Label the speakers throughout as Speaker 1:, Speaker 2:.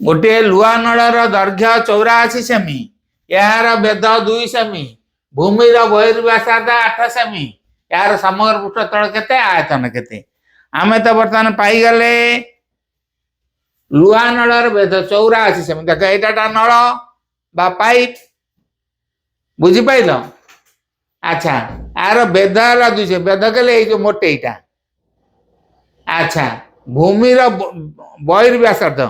Speaker 1: गोटे लुआ नड़र दैर्घ्य 84 सेमी, यार बेद 2 सेमी, भूमि बहिर्व्यासार्ध 8 सेमी, यार समग्र पृष्ठतल केते आयतन केते आमे तो बर्तमान पाई गले लुआ नड़र बेद 84 सेमी। देख एटा नड़ बा पाइप बुझी पाइल। अच्छा यार बेद है 2 सेमी, बेद कले जो मोटेटा। अच्छा भूमि बहिर्व्यासार्ध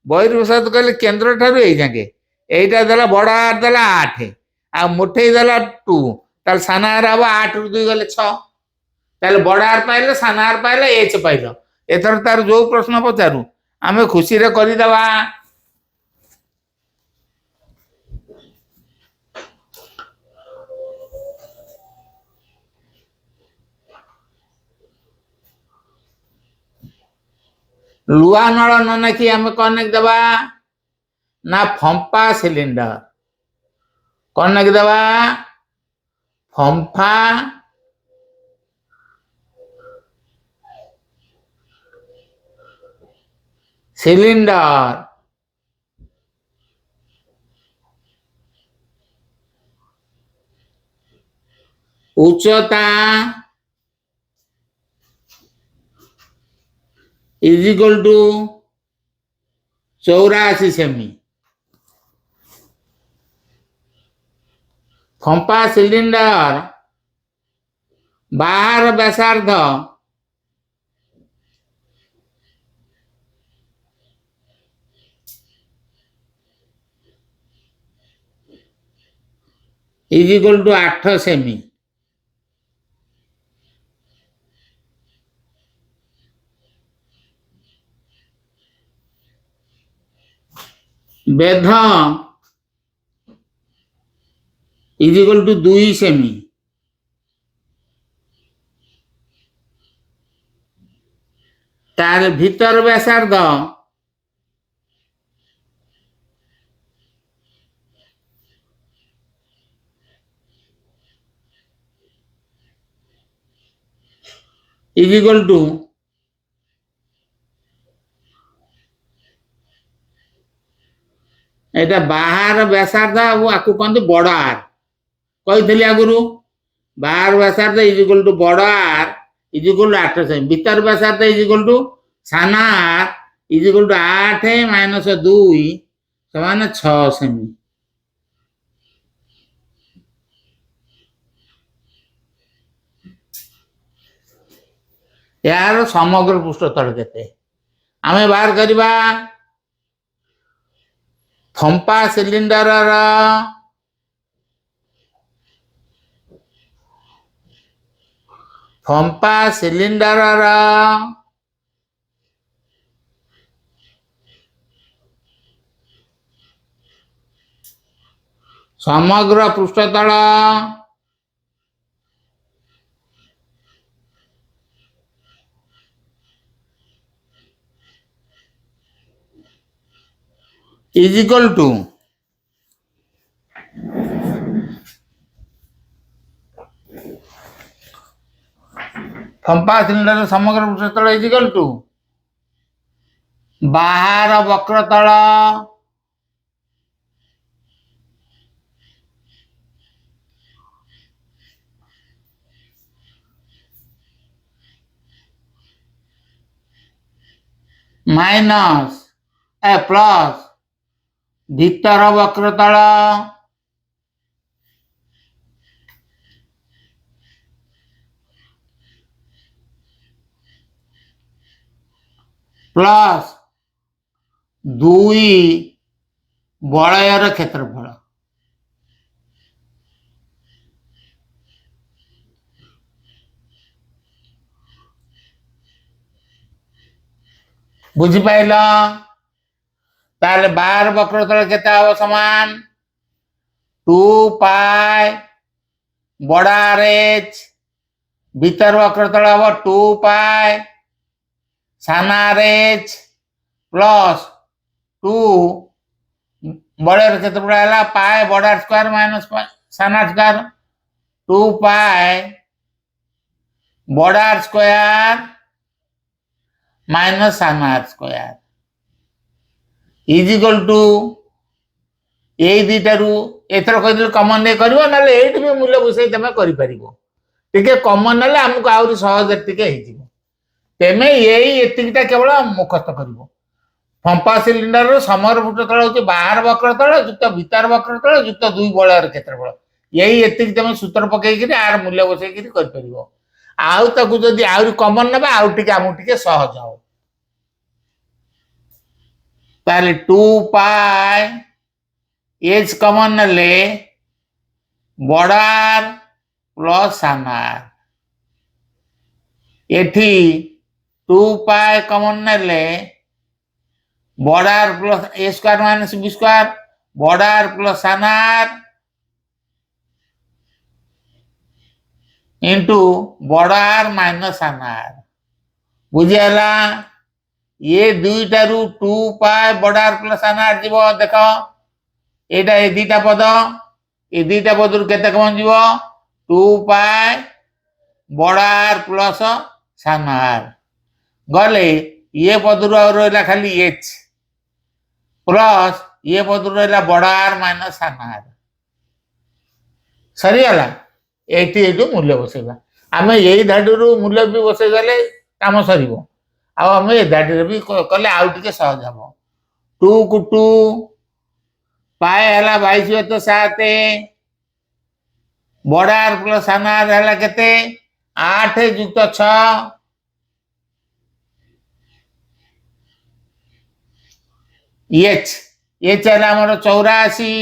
Speaker 1: बहिर्व्यासार्ध कहले केन्द्र ठारू यही जाके यहीटा देला बड़ आर देला 8 आ मुठेई देला 2 ताल सान आर हम 8 रु 2 गले 6 ताल बड़ आर पाइले सान आर पाइले एच पाइल। एथर तार जो प्रश्न पचारू आमे खुशी रे करि दवा। लुआ नल न नाखी आमे कौन नाखी दबा ना फंपा सिलिंडर। कौन नाखी दबा फंपा सिलिंडर। उच्चता इज इक्वल टू 84 सेमी। फंपा सिलिंडर बाहर व्यासार्ध इज इक्वल टू 8 सेमी। बेध इज इक्वल टू 2 सेमी। तार भीतर व्यासार्ध इज इक्वल टू एटा बाहर व्यासार्ध आकु कहते बड़ आर कही आगुरी बाहर व्यासार्ध इज इक्वल टू बड़ आर इज इक्वल टू 8 सेमी। भीतर व्यासार्ध इज इक्वल टू सान are is equal to 8 minus 2 समान 6 सेमी। यार समग्र पृष्ठतल केते आमे बाहर करबा फंपा सिलिंडर समग्र पृष्ठतल इज इक्वल टू फंपा सिलिंडर समग्र पृष्ठतल इज इक्वल टू बाहर वक्रतल माइनस प्लस भीतर वक्रतल प्लस 2 बलयर क्षेत्रफल। बुझिपाइल ताले बाहर वक्रतल केते हबो समान 2 पाई बड़ा आर एच भीतर वक्रतल हबो 2 पाई सान आर एच प्लस 2 बड़े क्षेत्रफल है पाए बड़ा स्क्वायर माइनस सान आर स्क्वायर 2 पाई बड़ा स्क्वायर माइनस सान R square is equal to यही दुईटारू एथर कह कमन नहीं कर ये भी मूल्य बसई तुम कर कमन ना आमको आहरी सहज टे तेमे यही एतिकटा केवल मुखस्त कर फंपा सिलिंडर समर फुट तल हूँ बाहर वक्र तल युक्त भीतर वक्र तल युक्त दुई बलयर क्षेत्रफल यही एतिक तुम सूत्र पकईकि आर मूल्य बसई कर आउ जदि आहरी कमन ना आउ टे आमको टे सहज हो ताले 2 पाई एच कमन नेले बड़ार प्लस सानार एठी 2 पाई कमन नेले बड़ार plus a square minus b square बड़ार प्लस सानार इंटू बड़ार माइनस सानार बुझीगला ये दुईटारू 2 पाई बड़ार प्लस सानार जीव देख एटा ए दीटा पद ए दीटा पदर केते कमन जीव 2 पाई बड़ार प्लस सानार गले ये पदर रहा खाली एच प्लस ये पदर रहा बड़ार माइनस सानार सरीगला ये मूल्य बसैबा आम यही धाड़ी मूल्य भी बसई गले कम सर आम ए धाड़ी भी कले आउ टे सहज हम 2 को 2 पाए है 22/7 बड़ार प्लस सानार है केते 8 + 6 एच एच है आमर 84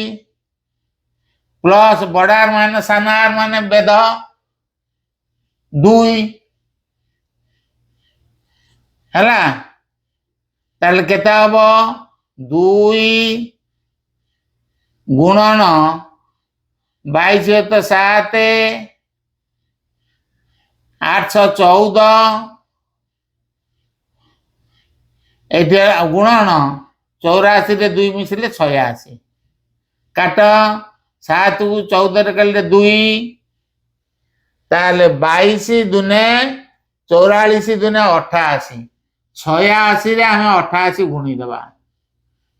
Speaker 1: प्लस बड़ार मान सानार मान बेद 2 है ताले केते हम 2 गुणन 22/7 814 ये गुणन 84 रे 2 मिसिले 86 काट 7 को 14 कले 2 ताले 22 दुने 44 दुने 88 86 रे आम 88 गुणी दबा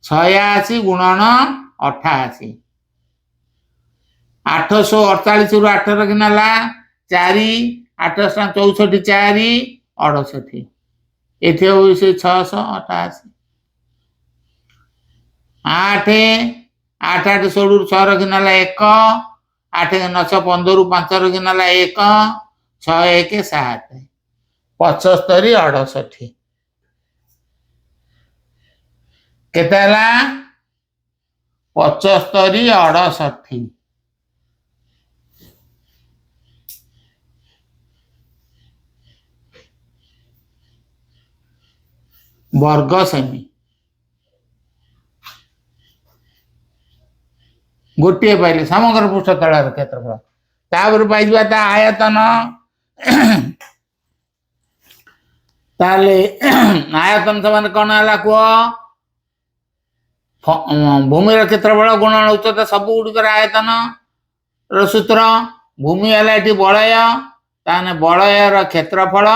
Speaker 1: 86 गुणन 88 848 रु 8 रखना 4 8 64 4 68 एथे से 688 8 8 8 16 6 रखना 1 8 9 15 5 रखना 1 6 1 7 75 68 केते 75 68 वर्ग सेमी गोटे पाइले समग्र पृष्ठ तलार क्षेत्रफल तापर पाइबा ता आयतन ताले आयतन समान कौन है कह भूमि क्षेत्रफल गुणन उच्चता सब गुड़िकर आयतन सूत्र भूमि है बलय ताने बलयर क्षेत्रफल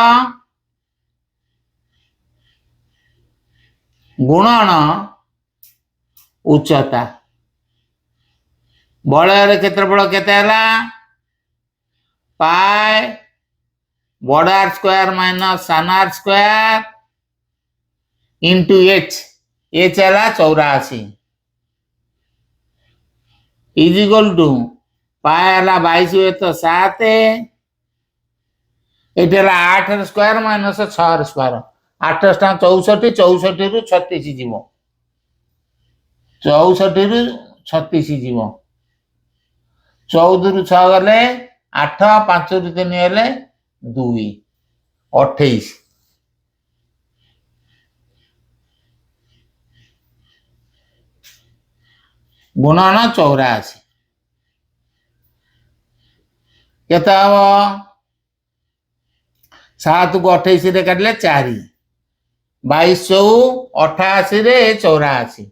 Speaker 1: गुणन उच्चता बलयर क्षेत्रफल केते पाए बड़ार स्क्वायर माइनस सानार स्क्वायर इंटू एच एच है 84 इज इक्वल टू पाए है 22/7 ये 8 स्क्वायर माइनस 6 स्क्वायर 8 64 64 रु 36 जीव 64 रु 36 जीव 14 रु 6 गले 8 5 रु 3 हेले 2 28 गुणन 84 केता हम 7 को 28 रे काटले 4 22 88 रे 84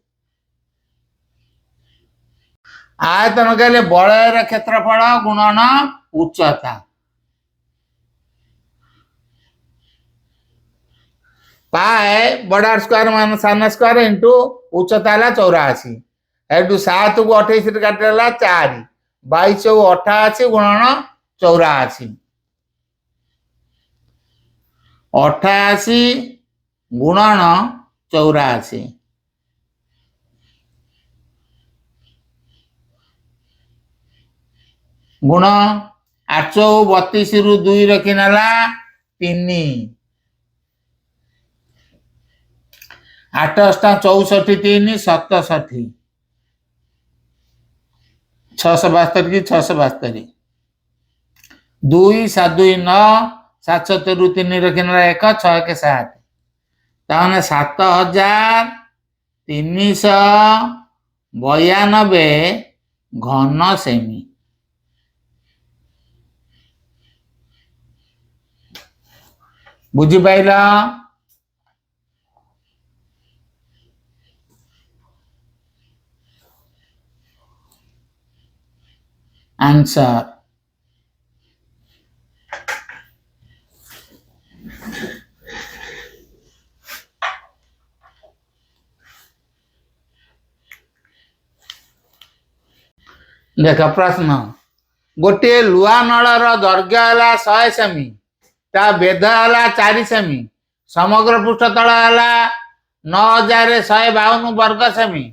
Speaker 1: आयतन कहले बलयर क्षेत्रफल गुणन उच्चता ପାଏ ବଡ ଆର ସ୍କୋୟାର ମାଇନସ ସାନ ସ୍କୋୟାର ଇଣ୍ଟୁ ଉଚ୍ଚତା ହେଲା 84 ଏଠୁ 7 କୁ 28 ରେ କାଟିଦେଲା 4 22 କୁ 88 ଗୁଣନ 84 88 ଗୁଣନ 84 ଗୁଣ 832 ରୁ 2 ରଖି ନେଲା 3 8 64 3 67 672 की 672 2 7 2 9 7 ରୁ 3 ରଖି ନେଲା 1 6 1 7 ତାମାନେ 7392 ଘନ ସେମି ବୁଝିପାଇଲ आंसर देख प्रश्न गोटे लुआ नलर दैर्घ्य है 100 सेमी ता बेध है 4 सेमी समग्र पृष्ठतल है 9152 वर्ग सेमी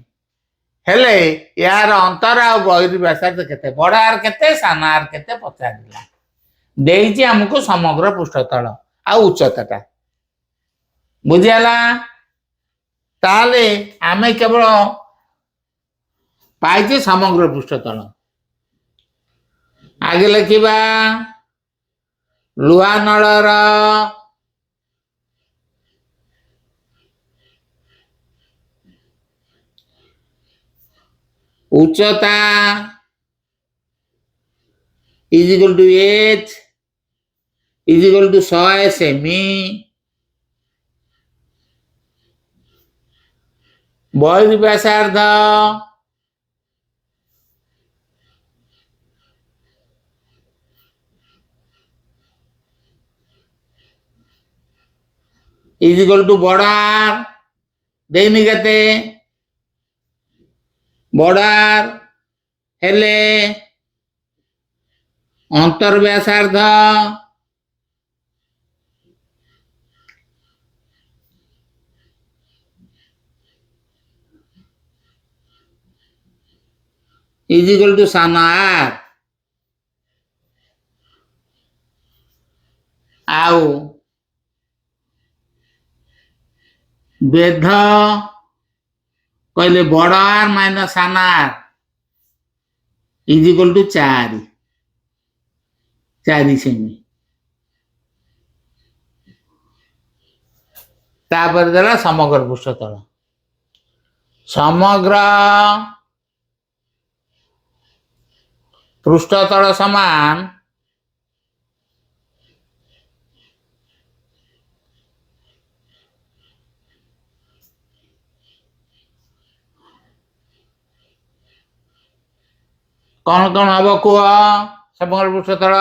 Speaker 1: हेले यार अंतर आ बहिर्व्यासार्ध केते बड़ आर केते सान आर केते पचारिला देइछि हमको समग्र पृष्ठतल आ उच्चताटा बुझियाला ताले आमे केवल पाइछि समग्र पृष्ठतल आगे लिखिबा लुहा नलर उच्चता is equal to h is equal to 100 सेमी बहिर्व्यासार्ध इज इक्वल टू बड़ आर देनी केते बड़ आर हेले अंतर्व्यासार्ध इज इक्वल टू सान आर आउ बेध कहले बड़ आर माइनस सान आर इज इक्वल टू 4 सेमी तापर देला समग्र पृष्ठतल समग्र पृष्ठतल समान कौन कौन हम कह समग्र पृष्ठतल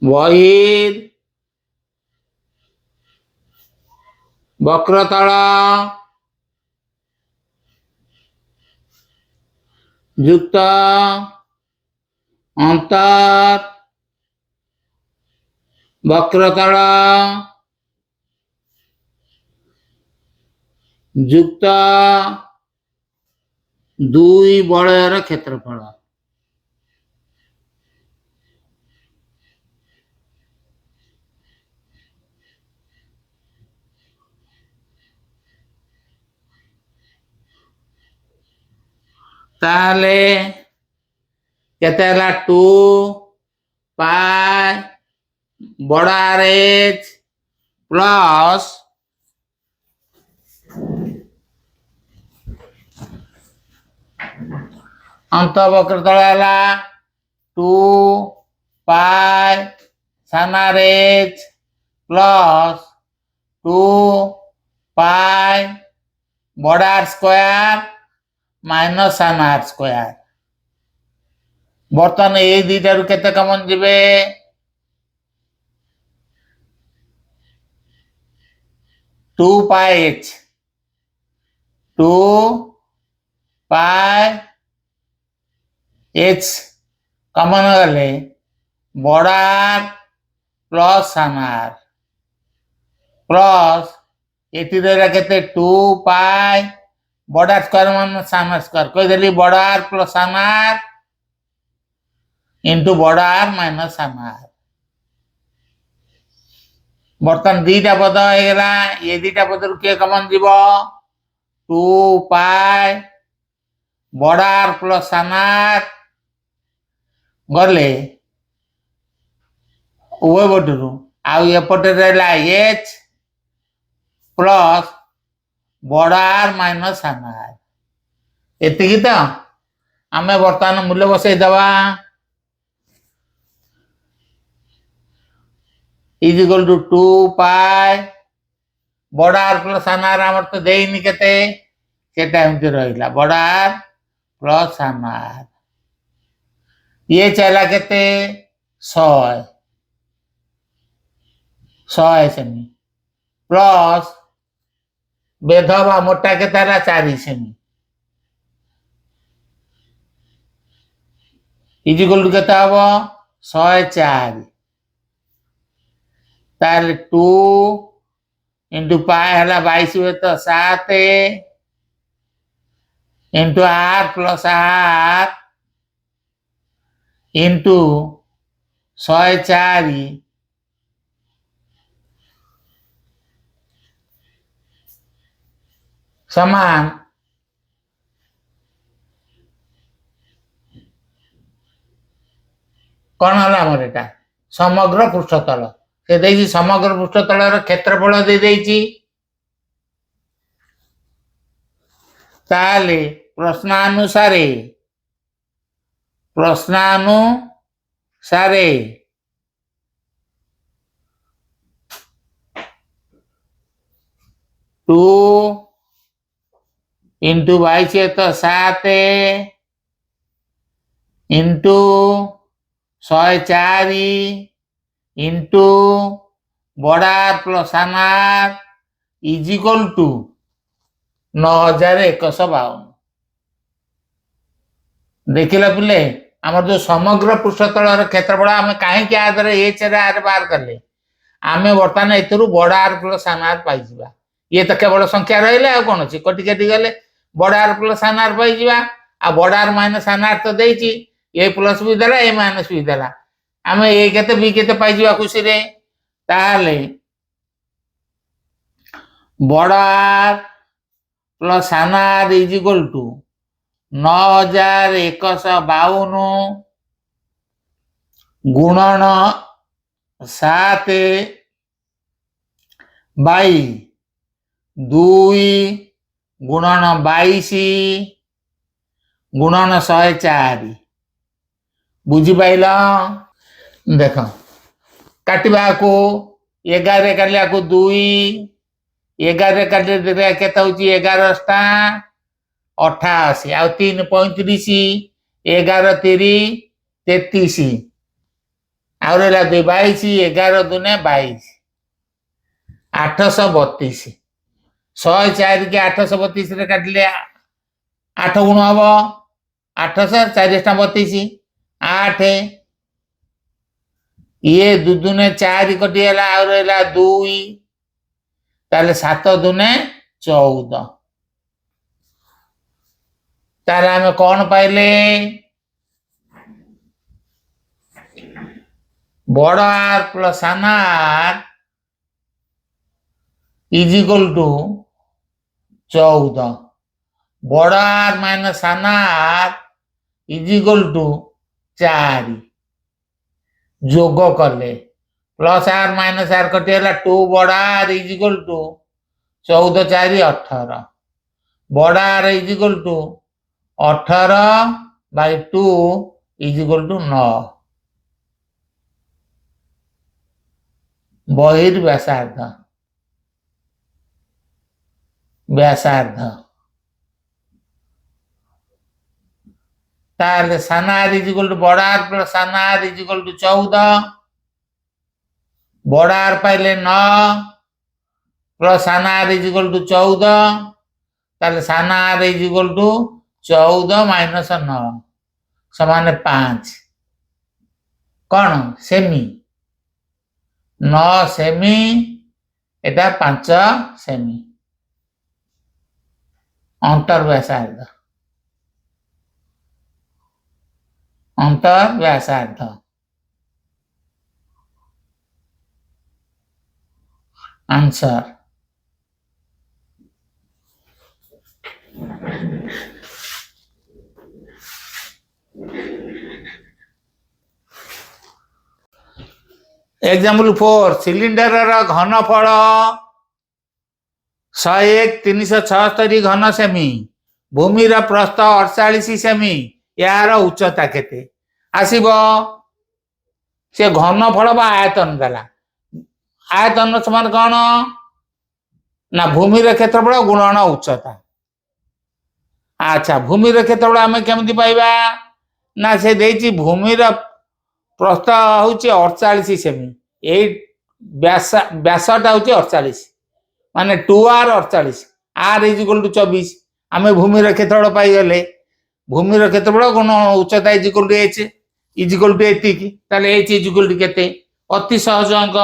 Speaker 1: बहिर् वक्रतल युक्त अंतर वक्रतल युक्त 2 बलयर क्षेत्रफल ताले केते हला 2 पाई बड़ आर एच प्लस अंत वक्रतल है 2 पाई सान आर एच प्लस 2 पाई बड़ आर स्क्वायर माइनस सान आर स्क्वायर बर्तमान ये दुईटा केते कमन जीवे 2 pi h 2 pi h कमन गले बड़ आर प्लस सान आर प्लस एटी रहा के 2 पाई बड़ आर स्क्वायर मान सान स्क्वायर कहीदेली बड़ आर प्लस सान आर इंटू बड़ आर माइनस सान आर बर्तमान दीटा पद होगा ये दीटा पद रू किए कमन जीव 2 पाई बड़ आर प्लस सान आर गले उभय पटू आउपटे रहा एच प्लस बड़ आर माइनस सान आर एति तो आम बर्तमान मूल्य बसई दवा इज इक्वल टू 2 पाई बड़ आर प्लस सान आर आमर तो देनी केते सेटा एमती रहिला बड़ आर प्लस सान आर ये चला केते 100 सेमी प्लस बेधवा मोटा के तारा 4 सेमी इज इक्वल टू केते हबो 104 तार 2 इंटू पाई है 22 हुए तो 7 into R plus R into 104 समान कौन है मोर एटा समग्र पृष्ठतल से देखिए समग्र पृष्ठतल क्षेत्रफल दे देइछि ताले प्रश्नानुसारे 2 इंटू 22 तो 7 इंटू 104 इंटू बड़ आर प्लस सान आर इज इक्वल टू 9152 देखिला पिले आमर जो समग्र पृष्ठतल क्षेत्रफल आम कहीं आदर एच आर बाहर कले आम बर्तमान एथुरु बड़ आर प्लस सान आर पाई ये तो केवल संख्या रहा कौन अच्छी कटि कटि गले बड़ आर प्लस सान आर पाई आ बड़ आर माइनस सान आर तो देछि ए प्लस भी देला ए माइनस भी देला आम ए केते बी केते पाई खुशी रे ताले बड़ आर प्लस सान आर इज इक्वल टू 9152 गुणन 7 बाई 2 गुणन 22 गुणन 104 बुझीपाइल देख काटा को 11 काटिया को 2 11 काटे के 11 88 आ 3 35 11 3 33 आ रहा 22 11 दूने 22 832 104 के 832 रे काटिले 8 गुण हम 800 4 32 8 ये 2 दूने 4 कटिगला आ रहा 2 ताले 7 दूने 14 ताले आम कौन पाइले बड़ आर प्लस सान आर इज इक्वल टू 14 बड़ आर माइनस सान आर इज इक्वल टू 4 जोग कले प्लस आर माइनस आर कटिगला 2 बड़ आर इज इक्वल टू 14 4 18 बड़ R is equal to 18 by 2 is equal to 9 बहिर्व्यासार्ध व्यासार्ध तार सान आर इज इक्वल टू बड़ आर प्लस सान आर इज इक्वल टू 14 बड़ आर पाइले 9 प्लस सान आर इज इक्वल टू 14 ताले सान are is equal to 14 minus 9 समान 5 कौन सेमी 9 सेमी एटा 5 सेमी अंतर व्यासार्ध आंसर एग्जाम्पल 4 सिलिंडर घनफल 101 376 घन सेमी भूमि प्रस्थ 48 सेमी यार उच्चता केते आसीबो से घनफल बा आयतन देला आयतन समान कौन ना भूमि क्षेत्रफल गुणन उच्चता अच्छा भूमि क्षेत्रफल आम केमती पाइबा ना से देछि भूमि प्रस्थ हूँ 48 सेमी यही व्यासटा हूँ 48 माने 2r 48 r is equal to 24 आम भूमि क्षेत्रफल पाइगले भूमि क्षेत्रफल गुण उच्चता is equal to h is equal to एतिकी ताले h इज इक्वल टू केते अति सहज अंक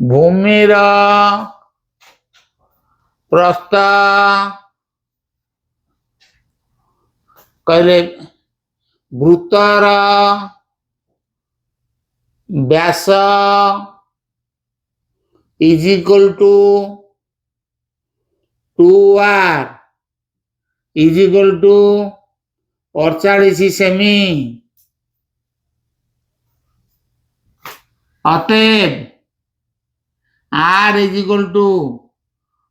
Speaker 1: भूमि प्रस्थ कहले वृत्तर व्यास is equal to 2r is equal to 48 सेमी अतएव r is equal to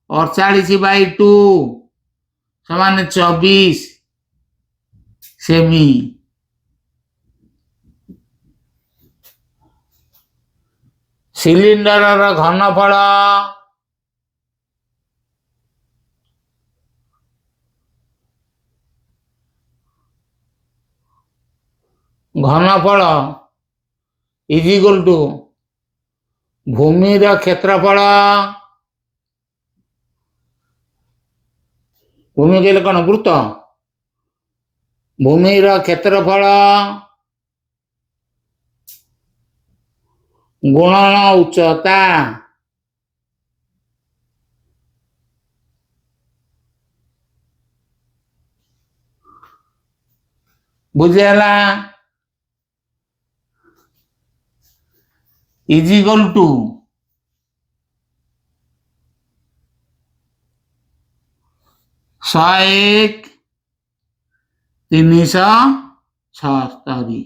Speaker 1: 48 by 2 समान 24 सेमी सिलिंडर घनफल इज इक्वल टू भूमि क्षेत्रफल भूमि कहले कौन वृत्त भूमि क्षेत्रफल गुणन उच्चता बुझेला इज इक्वल टू 101 376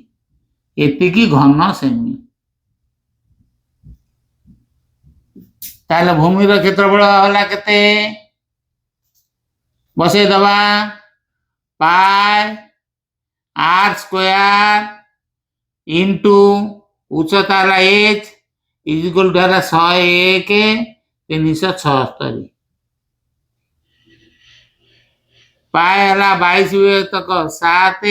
Speaker 1: एतिकी घन सेमी ताले भूमि क्षेत्रफल होला केते बसे दबा पाई r स्क्वायर इंटू उच्चता h इज इक्वल टू 101 376 पाए हला 22 तक 7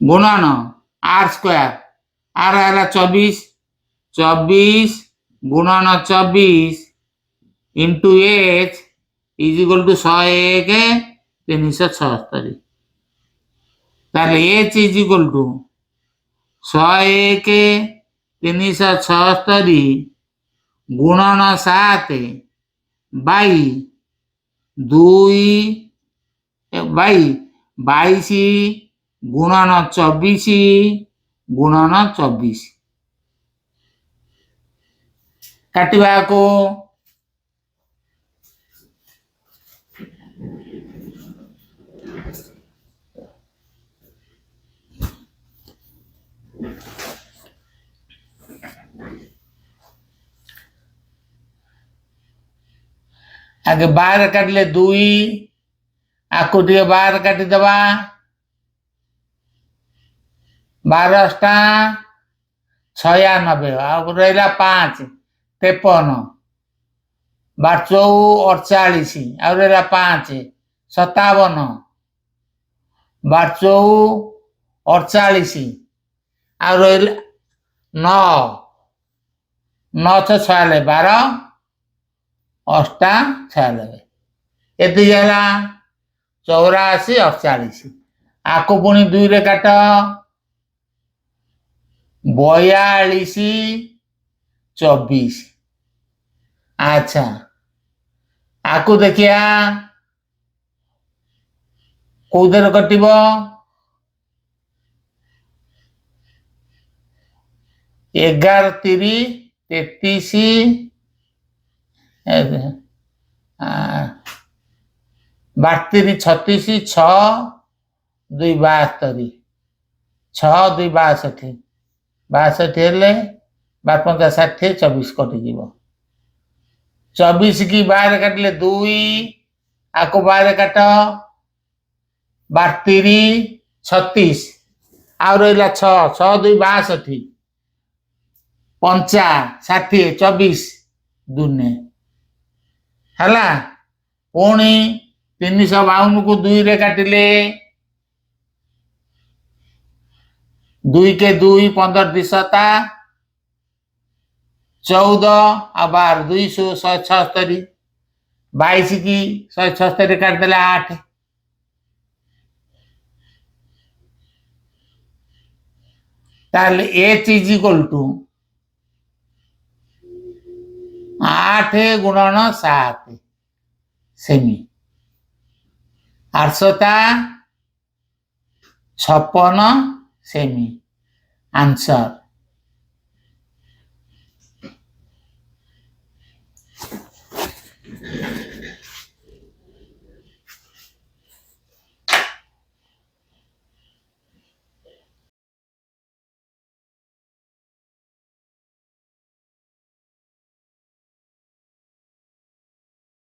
Speaker 1: गुणन r स्क्वायर r हला 24 गुणन 24 into h is equal to 101 376 ताले h इज इक्वल टू 101 376 गुणन 7 बाई 2 बाई 22 गुणन 24 गुणन 24 काटिबा को आगे 12 काटले 2 आको टे 12 काटी दबा 12 टा 96 आ रहला 5 53 12 48 आ रहला 5 57 ବାରଚଉ 48 ଆଉ ରହିଲା 9 9 6 12 ଅଷ୍ଟା 96 ଏତିକି ହେଲା 84 48 ଆକୁ ପୁଣି 2ରେ କାଟ 42 24 ଆଚ୍ଛା ଆକୁ ଦେଖିଆ କୋଉଥିରେ କଟିବ 11 3 33 32 36 6 2 72 6 2 62 62 ହେଲେ 12 60 24 କଟିଯିବ 24 କି 12 କାଟିଲେ 2 ଆକୁ 12 କାଟ 32 36 ଆଉ ରହିଲା 6 6 2 62 50 60 24 ଦୁନେ ହେଲା ପୁଣି 352 କୁ 2ରେ କାଟିଲେ 2 के 2 15 ଦିଶତା 14 ଆଉ 12 276 22 की 176 काटिदेले 8 ताहले h इज इक्वल टू 8 गुणन 7 सेमी 856 सेमी आंसर